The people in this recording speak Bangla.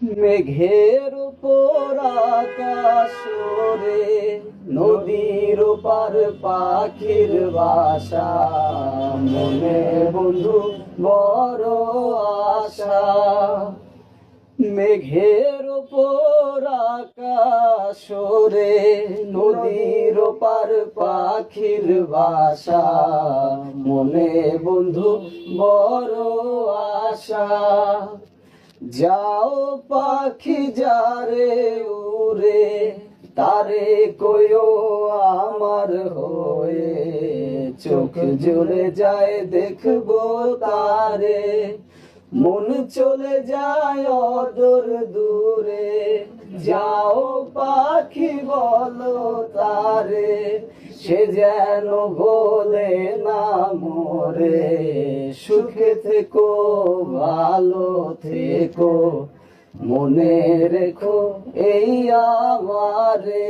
মেঘের উপর আকাশ রে, নদীর পার পাখির বাসা, মনে বন্ধু বড় আশা। মেঘের উপর আকাশ রে, নদীর পার পাখির বাসা, মনে বন্ধু বড় আশা। যাও পাখি যারে উড়ে, তারে কইও আমার হয়ে, চোখ জুড়ে যায় দেখবো তারে, মন চলে যায় অদূর দূরে। যাও পাখি বলো তারে, সে যেন ভোলে না মোরে, সুখে থেকো ভালো থেকো, মনে রেখো এই আমারে।